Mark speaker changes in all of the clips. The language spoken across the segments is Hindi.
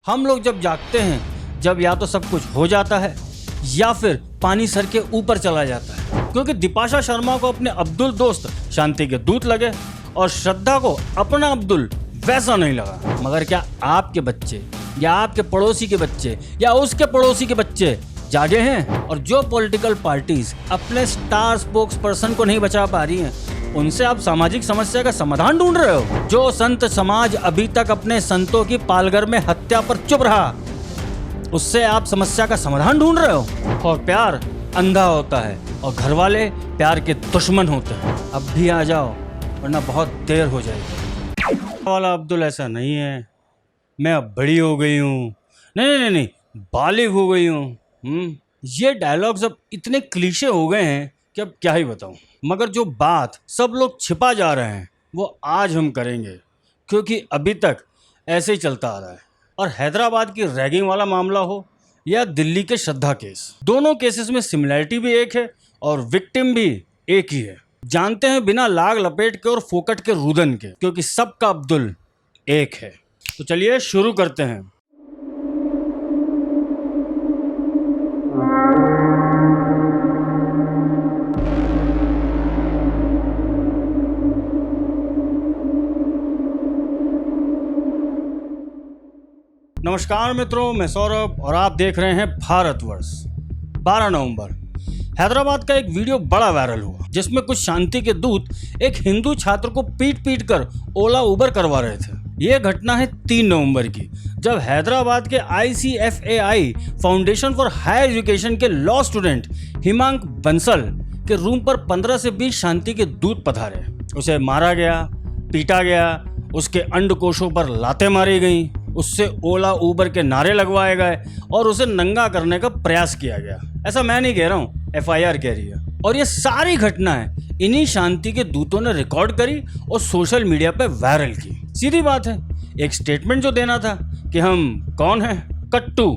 Speaker 1: हम लोग जब जागते हैं, जब या तो सब कुछ हो जाता है या फिर पानी सर के ऊपर चला जाता है। क्योंकि दिपाशा शर्मा को अपने अब्दुल दोस्त शांति के दूत लगे और श्रद्धा को अपना अब्दुल वैसा नहीं लगा। मगर क्या आपके बच्चे या आपके पड़ोसी के बच्चे या उसके पड़ोसी के बच्चे जागे हैं? और जो पॉलिटिकल पार्टीज अपने स्टार स्पोक्स पर्सन को नहीं बचा पा रही हैं, उनसे आप सामाजिक समस्या का समाधान ढूंढ रहे हो। जो संत समाज अभी तक अपने संतों की पालघर में हत्या पर चुप रहा, उससे आप समस्या का समाधान ढूंढ रहे हो। और प्यार अंधा होता है और घर वाले प्यार के दुश्मन होते हैं। अब भी आ जाओ वरना बहुत देर हो जाएगी। वाला अब्दुल ऐसा नहीं है, मैं अब बड़ी हो गई हूँ, नहीं, बालिग हो गई हूँ। ये डायलॉग्स अब इतने क्लीशे हो गए हैं कि अब क्या ही बताऊं। मगर जो बात सब लोग छिपा जा रहे हैं वो आज हम करेंगे, क्योंकि अभी तक ऐसे ही चलता आ रहा है। और हैदराबाद की रैगिंग वाला मामला हो या दिल्ली के श्रद्धा केस, दोनों केसेस में सिमिलैरिटी भी एक है और विक्टिम भी एक ही है। जानते हैं बिना लाग लपेट के और फोकट के रुदन के, क्योंकि सबका अब्दुल एक है। तो चलिए शुरू करते हैं। नमस्कार मित्रों, मैं सौरभ और आप देख रहे हैं भारतवर्ष। 12 नवंबर हैदराबाद का एक वीडियो बड़ा वायरल हुआ, जिसमें कुछ शांति के दूत एक हिंदू छात्र को पीट कर ओला उबर करवा रहे थे। यह घटना है 3 नवंबर की, जब हैदराबाद के ICFAI foundation for higher education के लॉ स्टूडेंट हिमांक बंसल के रूम पर 15 से 20 शांति के दूत पधारे। उसे मारा गया, पीटा गया, उसके अंडकोशों पर लातें मारी गईं, उससे ओला उबर के नारे लगवाए गए और उसे नंगा करने का प्रयास किया गया। ऐसा मैं नहीं कह रहा हूँ, FIR कह रही है। और ये सारी घटनाएं इन्हीं शांति के दूतों ने रिकॉर्ड करी और सोशल मीडिया पे वायरल की। सीधी बात है, एक स्टेटमेंट जो देना था कि हम कौन हैं। कट टू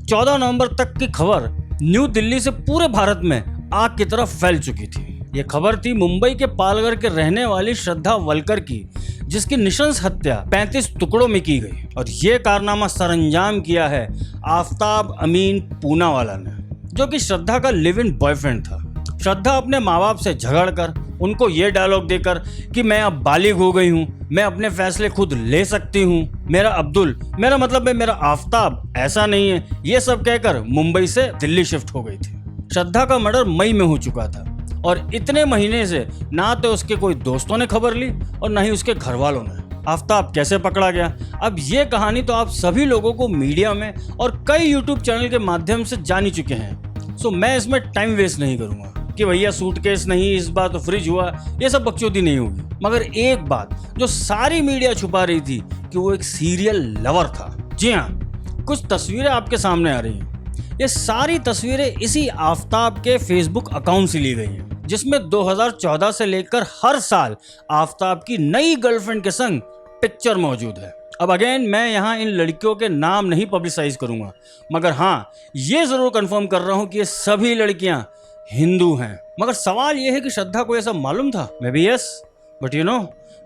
Speaker 1: 14 नवंबर तक की खबर न्यू दिल्ली से पूरे भारत में आग की तरफ फैल चुकी थी। ये खबर थी मुंबई के पालघर के रहने वाली श्रद्धा वलकर की, जिसकी नृशंस हत्या 35 टुकड़ों में की गई। और ये कारनामा सरंजाम किया है आफ्ताब अमीन पूनावाला ने, जो कि श्रद्धा का लिव इन बॉयफ्रेंड था। श्रद्धा अपने माँ बाप से झगड़कर उनको ये डायलॉग देकर कि मैं अब बालिग हो गई हूँ, मैं अपने फैसले खुद ले सकती हूँ, मेरा अब्दुल, मेरा मतलब है मेरा आफ्ताब ऐसा नहीं है, ये सब कहकर मुंबई से दिल्ली शिफ्ट हो गई थी। श्रद्धा का मर्डर मई में हो चुका था और इतने महीने से ना तो उसके कोई दोस्तों ने खबर ली और ना ही उसके घर वालों ने। आफ्ताब कैसे पकड़ा गया, अब ये कहानी तो आप सभी लोगों को मीडिया में और कई YouTube चैनल के माध्यम से जान ही चुके हैं। सो मैं इसमें टाइम वेस्ट नहीं करूंगा कि भैया सूटकेस नहीं, इस बार तो फ्रिज हुआ, ये सब बकचोदी नहीं होगी। मगर एक बात जो सारी मीडिया छुपा रही थी कि वो एक सीरियल लवर था। जी हाँ, कुछ तस्वीरें आपके सामने आ रही हैं। ये सारी तस्वीरें इसी आफ्ताब के फेसबुक अकाउंट से ली गई हैं, जिसमें 2014 से लेकर हर साल आफ्ताब की नई गर्लफ्रेंड के संग पिक्चर मौजूद है। अब अगेन मैं यहाँ इन लड़कियों के नाम नहीं पब्लिसाइज करूंगा, मगर हाँ ये जरूर कंफर्म कर रहा हूँ कि ये सभी लड़कियां हिंदू हैं। मगर सवाल ये है कि श्रद्धा को ऐसा मालूम था? May be yes, but you know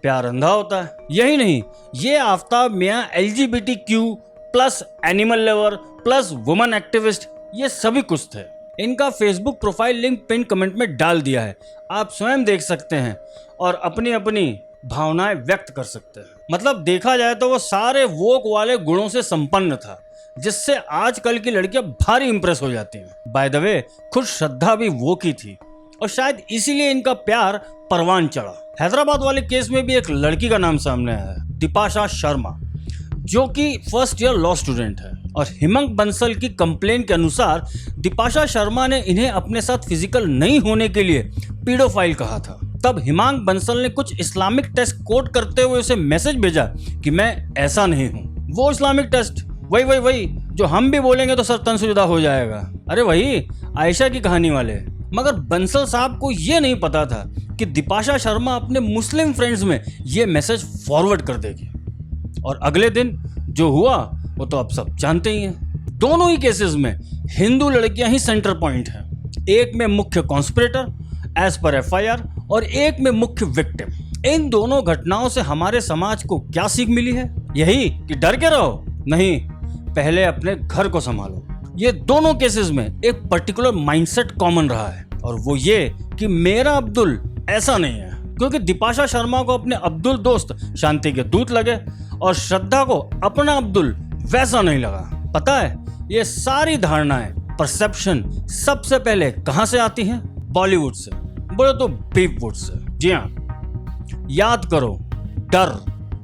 Speaker 1: प्यार अंधा होता है। यही नहीं, ये आफ्ताब मियाँ LGBTQ+ animal lover plus woman activist, ये सभी कुछ थे। इनका Facebook profile link pin comment में डाल दिया है, आप स्वयं देख सकते हैं और अपनी अपनी भावनाएं व्यक्त कर सकते हैं। मतलब देखा जाए तो वो सारे वोक वाले गुणों से संपन्न था, जिससे आजकल की लड़कियां भारी इंप्रेस हो जाती हैं। बाय द वे खुद श्रद्धा भी वोक ही थी और शायद इसीलिए इनका प्यार परवान चढ़ा। हैदराबाद वाले केस में भी एक लड़की का नाम सामने आया है, दिपाशा शर्मा, जो कि फर्स्ट ईयर लॉ स्टूडेंट है। और हिमांक बंसल की कंप्लेन के अनुसार दिपाशा शर्मा ने इन्हें अपने साथ फिजिकल नहीं होने के लिए पीडोफाइल कहा था। तब हिमांक बंसल ने कुछ इस्लामिक टेस्ट कोट करते हुए उसे मैसेज भेजा कि मैं ऐसा नहीं हूँ। वो इस्लामिक टेस्ट वही जो हम भी बोलेंगे तो सर तंसुजुदा हो जाएगा। अरे वही आयशा की कहानी वाले। मगर बंसल साहब को ये नहीं पता था कि दिपाशा शर्मा अपने मुस्लिम फ्रेंड्स में ये मैसेज फॉरवर्ड कर देगी। और अगले दिन जो हुआ वो तो आप सब जानते ही हैं। दोनों ही केसेस में हिंदू लड़कियां ही सेंटर पॉइंट हैं। एक में मुख्य कॉन्स्पिरेटर एज पर FIR और एक में मुख्य विक्टिम। इन दोनों घटनाओं से हमारे समाज को क्या सीख मिली है? यही कि डर के रहो? नहीं, पहले अपने घर को संभालो। ये दोनों केसेस में एक पर्टिकुलर माइंडसेट कॉमन रहा है और वो ये कि मेरा अब्दुल ऐसा नहीं है, क्योंकि दीपाशा शर्मा को अपने अब्दुल दोस्त शांति के दूत लगे और श्रद्धा को अपना अब्दुल वैसा नहीं लगा। पता है, ये सारी धारणाएं, परसेप्शन सबसे पहले कहां से आती हैं? बॉलीवुड से, बोले तो बीफवुड से। जी हाँ, याद करो डर,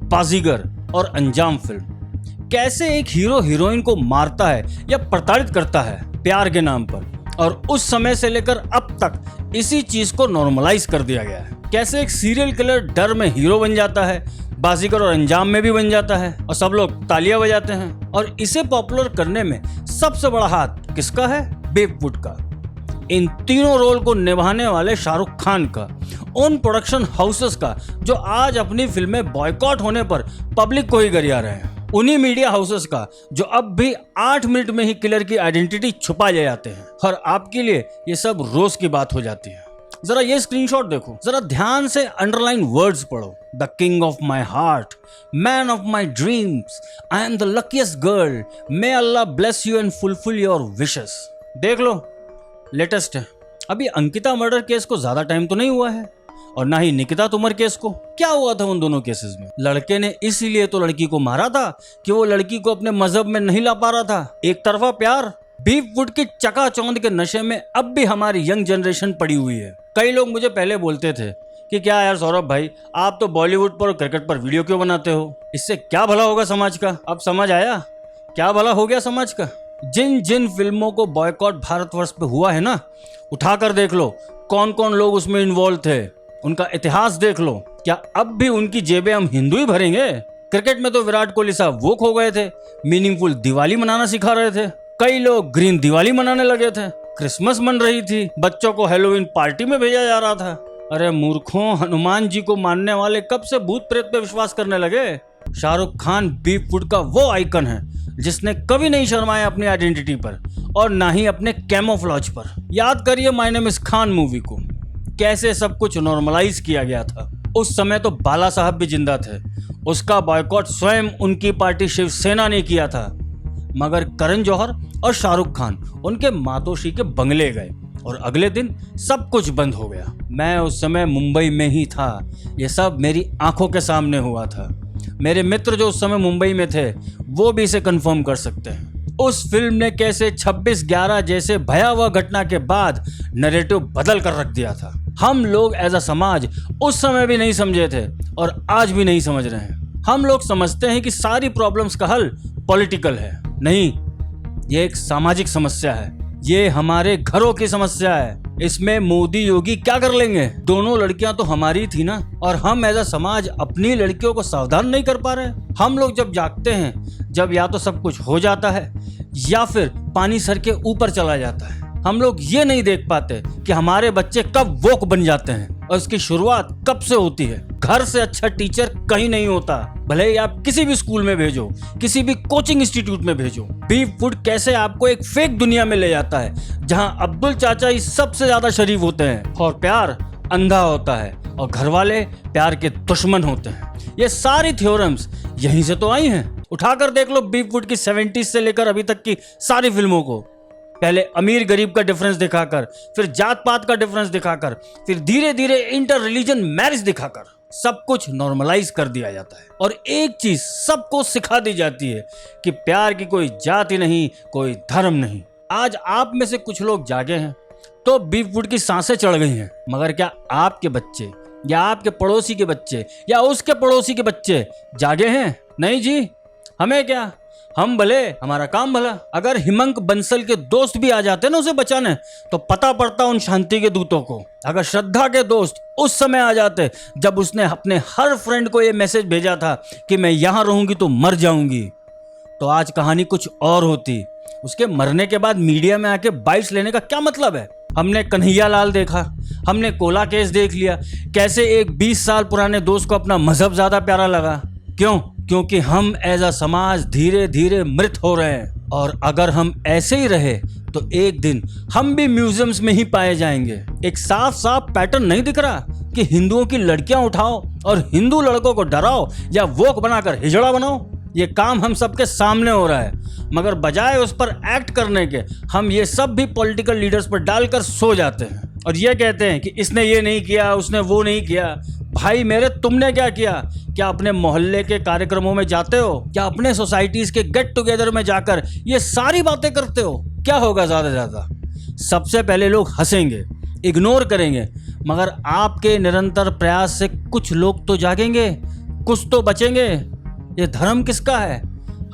Speaker 1: बाजीगर और अंजाम फिल्म। कैसे एक हीरो हीरोइन को मारता है या प्रताड़ित करता है प्यार के नाम पर, और उस समय से लेकर अब तक इसी चीज को नॉर्मलाइज कर दिया गया है। कैसे एक सीरियल किलर डर में हीरो बन जाता है, बाजीगर और अंजाम में भी बन जाता है और सब लोग तालियां बजाते हैं। और इसे पॉपुलर करने में सबसे बड़ा हाथ किसका है? बीफवुड का। इन तीनों रोल को निभाने वाले शाहरुख खान का, उन प्रोडक्शन हाउसेस का जो आज अपनी फिल्में बॉयकॉट होने पर पब्लिक को ही गरिया रहे हैं, उन्हीं मीडिया हाउसेस का जो अब भी 8 मिनट में ही किलर की आइडेंटिटी छुपा ले जाते हैं और आपके लिए ये सब रोज की बात हो जाती है। जरा ये स्क्रीनशॉट देखो, जरा ध्यान से अंडरलाइन वर्ड्स पढ़ो। The king of my heart, man of my dreams, I am the luckiest girl, may Allah bless you and fulfil your wishes. देख लो, लेटेस्ट है। अभी अंकिता मर्डर केस को ज्यादा टाइम तो नहीं हुआ है और ना ही निकिता तोमर केस को। क्या हुआ था उन दोनों केसेस में? लड़के ने इसीलिए तो लड़की को मारा था कि वो लड़की को अपने मजहब में नहीं ला पा रहा था। एक तरफा प्यार। बीफवुड की चकाचौंध के नशे में अब भी हमारी यंग जनरेशन पड़ी हुई है। कई लोग मुझे पहले बोलते थे कि क्या यार सौरभ भाई, आप तो बॉलीवुड पर और क्रिकेट पर वीडियो क्यों बनाते हो, इससे क्या भला होगा समाज का? अब समझ आया क्या भला हो गया समाज का। जिन जिन फिल्मों को बॉयकॉट भारतवर्ष पे हुआ है ना, उठाकर देख लो कौन कौन लोग उसमें इन्वॉल्व थे, उनका इतिहास देख लो। क्या अब भी उनकी जेबें हम हिंदू ही भरेंगे? क्रिकेट में तो विराट कोहली साहब वो खो गए थे, मीनिंगफुल दिवाली मनाना सिखा रहे थे। कई लोग ग्रीन दिवाली मनाने लगे थे, क्रिसमस मन रही थी, बच्चों को हेलोवीन पार्टी में भेजा जा रहा था। अरे मूर्खों, हनुमान जी को मानने वाले कब से भूत प्रेत पे विश्वास करने लगे? शाहरुख खान बीफवुड का वो आइकन है जिसने कभी नहीं शर्माया अपनी आइडेंटिटी पर और ना ही अपने कैमोफ्लॉज पर। याद करिए my name is Khan movie को, कैसे सब कुछ नॉर्मलाइज किया गया था। उस समय तो बाला साहब भी जिंदा थे, उसका बॉयकॉट स्वयं उनकी पार्टी शिवसेना ने किया था, मगर करण जौहर और शाहरुख खान उनके मातोश्री के बंगले गए और अगले दिन सब कुछ बंद हो गया। मैं उस समय मुंबई में ही था, ये सब मेरी आंखों के सामने हुआ था। मेरे मित्र जो उस समय मुंबई में थे वो भी इसे कंफर्म कर सकते हैं। उस फिल्म ने कैसे 26/11 जैसे भयावह घटना के बाद नैरेटिव बदल कर रख दिया था। हम लोग एज अ समाज उस समय भी नहीं समझे थे और आज भी नहीं समझ रहे हैं। हम लोग समझते हैं कि सारी प्रॉब्लम्स का हल पॉलिटिकल है। नहीं, ये एक सामाजिक समस्या है, ये हमारे घरों की समस्या है। इसमें मोदी योगी क्या कर लेंगे? दोनों लड़कियां तो हमारी थी ना, और हम एज अ समाज अपनी लड़कियों को सावधान नहीं कर पा रहे। हम लोग जब जागते हैं, जब या तो सब कुछ हो जाता है या फिर पानी सर के ऊपर चला जाता है। हम लोग ये नहीं देख पाते कि हमारे बच्चे कब वोक बन जाते हैं और इसकी शुरुआत कब से होती है। घर से अच्छा टीचर कहीं नहीं होता, भले ही आप किसी भी स्कूल में भेजो, किसी भी कोचिंग इंस्टीट्यूट में भेजो। बीफवुड कैसे आपको एक फेक दुनिया में ले जाता है जहां अब्दुल चाचा ही सबसे ज्यादा शरीफ होते हैं और प्यार अंधा होता है और घर वाले प्यार के दुश्मन होते हैं। ये सारी थ्योरम्स यहीं से तो आई हैं। उठाकर देख लो बीफवुड की 70s से लेकर अभी तक की सारी फिल्मों को। पहले अमीर गरीब का डिफरेंस दिखाकर, फिर जात पात का डिफरेंस दिखाकर, फिर धीरे धीरे इंटर रिलीजन मैरिज दिखाकर सब कुछ नॉर्मलाइज कर दिया जाता है और एक चीज सबको सिखा दी जाती है कि प्यार की कोई जाति नहीं, कोई धर्म नहीं। आज आप में से कुछ लोग जागे हैं तो बीफवुड की सांसें चढ़ गई हैं, मगर क्या आपके बच्चे या आपके पड़ोसी के बच्चे या उसके पड़ोसी के बच्चे जागे हैं? नहीं जी, हमें क्या, हम भले हमारा काम भला। अगर हिमंक बंसल के दोस्त भी आ जाते ना उसे बचाने, तो पता पड़ता उन शांति के दूतों को। अगर श्रद्धा के दोस्त उस समय आ जाते जब उसने अपने हर फ्रेंड को ये मैसेज भेजा था कि मैं यहां रहूंगी तो मर जाऊंगी, तो आज कहानी कुछ और होती। उसके मरने के बाद मीडिया में आके बाइट्स लेने का क्या मतलब है? हमने कन्हैया लाल देखा, हमने कोला केस देख लिया, कैसे एक 20 साल पुराने दोस्त को अपना मजहब ज्यादा प्यारा लगा। क्यों? क्योंकि हम एज अ समाज धीरे धीरे मृत हो रहे हैं और अगर हम ऐसे ही रहे तो एक दिन हम भी म्यूजियम्स में ही पाए जाएंगे। एक साफ साफ पैटर्न नहीं दिख रहा कि हिंदुओं की लड़कियां उठाओ और हिंदू लड़कों को डराओ या वोक बनाकर हिजड़ा बनाओ? ये काम हम सबके सामने हो रहा है, मगर बजाय उस पर एक्ट करने के हम ये सब भी पॉलिटिकल लीडर्स पर डालकर सो जाते हैं और ये कहते हैं कि इसने ये नहीं किया, उसने वो नहीं किया। भाई मेरे, तुमने क्या किया? क्या अपने मोहल्ले के कार्यक्रमों में जाते हो? क्या अपने सोसाइटीज़ के गेट टुगेदर में जाकर ये सारी बातें करते हो? क्या होगा ज़्यादा से ज़्यादा? सबसे पहले लोग हंसेंगे, इग्नोर करेंगे, मगर आपके निरंतर प्रयास से कुछ लोग तो जागेंगे, कुछ तो बचेंगे। ये धर्म किसका है?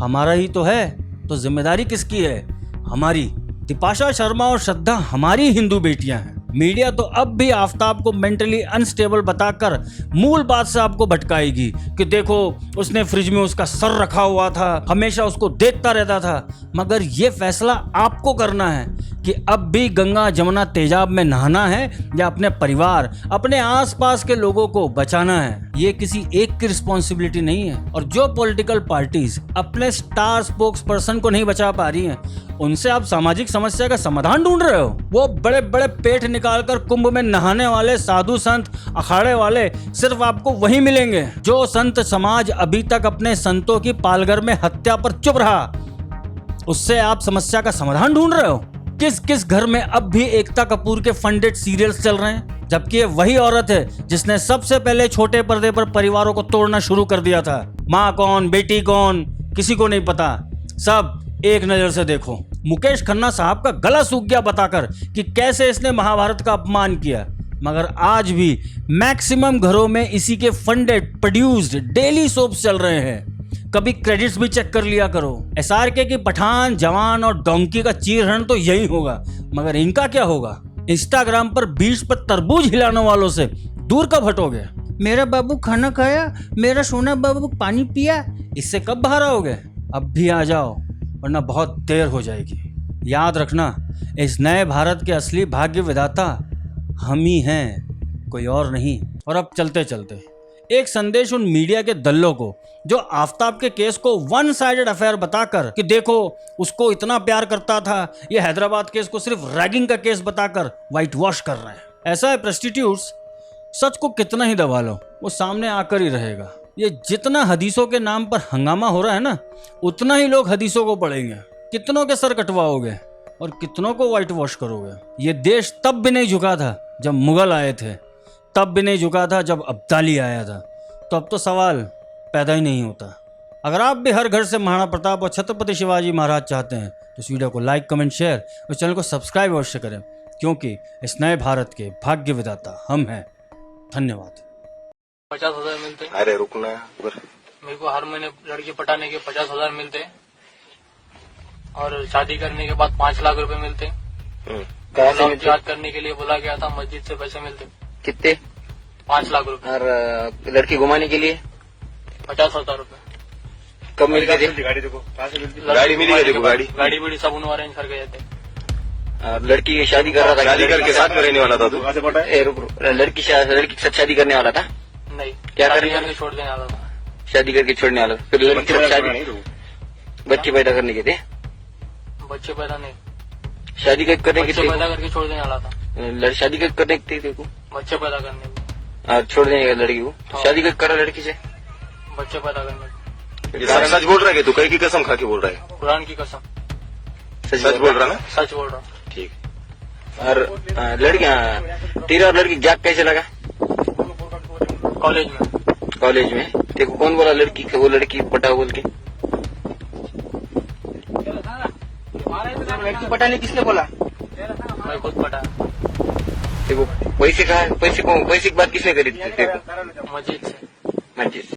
Speaker 1: हमारा ही तो है। तो जिम्मेदारी किसकी है? हमारी। दिपाशा शर्मा और श्रद्धा हमारी हिंदू बेटियां हैं। मीडिया तो अब भी आफ्ताब को मेंटली अनस्टेबल बताकर मूल बात से आपको भटकाएगी कि देखो उसने फ्रिज में उसका सर रखा हुआ था, हमेशा उसको देखता रहता था। मगर ये फैसला आपको करना है कि अब भी गंगा जमुना तेजाब में नहाना है या अपने परिवार, अपने आसपास के लोगों को बचाना है। ये किसी एक की रिस्पॉन्सिबिलिटी नहीं है। और जो पॉलिटिकल पार्टीज अपने स्टार स्पोक्स पर्सन को नहीं बचा पा रही हैं, उनसे आप सामाजिक समस्या का समाधान ढूंढ रहे हो। वो बड़े बड़े पेट निकालकर कुंभ में नहाने वाले साधु संत, अखाड़े वाले सिर्फ आपको वही मिलेंगे। जो संत समाज अभी तक अपने संतों की पालघर में हत्या पर चुप रहा, उससे आप समस्या का समाधान ढूंढ रहे हो। किस किस घर में अब भी एकता कपूर के फंडेड सीरियल्स चल रहे हैं, जबकि ये वही औरत है जिसने सबसे पहले छोटे पर्दे पर परिवारों को तोड़ना शुरू कर दिया था। माँ कौन, बेटी कौन, किसी को नहीं पता। सब एक नजर से देखो। मुकेश खन्ना साहब का गला सूख गया बताकर कि कैसे इसने महाभारत का अपमान किया, मगर आज भी मैक्सिमम घरों में इसी के फंडेड प्रोड्यूस्ड डेली सोप्स चल रहे हैं। कभी क्रेडिट्स भी चेक कर लिया करो। SRK की पठान, जवान और डोंकी का चीरहरण तो यही होगा, मगर इनका क्या होगा? इंस्टाग्राम पर बीच पर तरबूज हिलाने वालों से दूर कब हटोगे? मेरा बाबू खाना खाया, मेरा सोना बाबू पानी पिया, इससे कब बाहर आओगे? अब भी आ जाओ, वरना बहुत देर हो जाएगी। याद रखना, इस नए भारत के असली भाग्य विधाता हम ही हैं, कोई और नहीं। और अब चलते चलते एक संदेश उन मीडिया के दल्लों को जो आफ्ताब के केस को वन साइडेड अफेयर बताकर कि देखो उसको इतना प्यार करता था, ये हैदराबाद केस को सिर्फ रैगिंग का केस बताकर वाइट वॉश कर रहे हैं। ऐसा है प्रोस्टिट्यूट्स, सच को कितना ही दबा लो वो सामने आकर ही रहेगा। ये जितना हदीसों के नाम पर हंगामा हो रहा है ना, उतना ही लोग हदीसों को पढ़ेंगे। कितनों के सर कटवाओगे और कितनों को वाइट वॉश करोगे? ये देश तब भी नहीं झुका था जब मुगल आए थे, तब भी नहीं झुका था जब अब्दाली आया था, तो अब तो सवाल पैदा ही नहीं होता। अगर आप भी हर घर से महाराणा प्रताप और छत्रपति शिवाजी महाराज चाहते हैं तो इस वीडियो को लाइक, कमेंट, शेयर और चैनल को सब्सक्राइब अवश्य करें, क्योंकि इस नए भारत के भाग्य विधाता हम हैं। धन्यवाद।
Speaker 2: 50,000 मिलते।
Speaker 3: अरे रुकना,
Speaker 2: मेरे को हर महीने लड़की पटाने के 50,000 मिलते और शादी करने के बाद 5 लाख रुपए मिलते। याद करने के लिए बोला गया था, मस्जिद से पैसे मिलते।
Speaker 3: कितने?
Speaker 2: 5 लाख रुपए।
Speaker 3: और लड़की घुमाने के लिए
Speaker 2: 50,000 रुपए।
Speaker 3: कब मिल गए? गाड़ी मिली है? देखो
Speaker 2: गाड़ी बड़ी सब उन्होंने अरेंज कर गए थे।
Speaker 3: लड़की की शादी कर रहा था, शादी करके साथ में रहने वाला था तू? लड़की के साथ शादी करने वाला था?
Speaker 2: नहीं,
Speaker 3: क्या करने?
Speaker 2: छोड़ देने वाला था।
Speaker 3: शादी करके छोड़ने वाला, फिर लड़की के साथ शादी, बच्चे पैदा करने के थे?
Speaker 2: बच्चे पैदा नहीं,
Speaker 3: शादी करने के थे,
Speaker 2: पैदा करके छोड़ देने वाला था।
Speaker 3: शादी करने के थे को,
Speaker 2: बच्चे पैदा करने को
Speaker 3: और छोड़ देने का लड़की को। शादी कर रहा लड़की से,
Speaker 2: बच्चे पैदा करने को।
Speaker 3: सच बोल रहा है? तू कहीं की कसम खा के बोल रहा है?
Speaker 2: कुरान की कसम
Speaker 3: सच बोल रहा ना?
Speaker 2: सच बोल रहा।
Speaker 3: ठीक। और लड़की, तेरा और लड़की गैप कैसे लगा?
Speaker 2: कॉलेज में।
Speaker 3: कॉलेज में? देखो कौन बोला लड़की को, वो लड़की पटाओ बोल के?
Speaker 4: लड़की पटाने किसने बोला?
Speaker 2: मैं खुद पटा।
Speaker 3: देखो पैसे कहा, पैसे की बात किसने करी थी? देखो
Speaker 2: मस्जिद से।
Speaker 3: मस्जिद।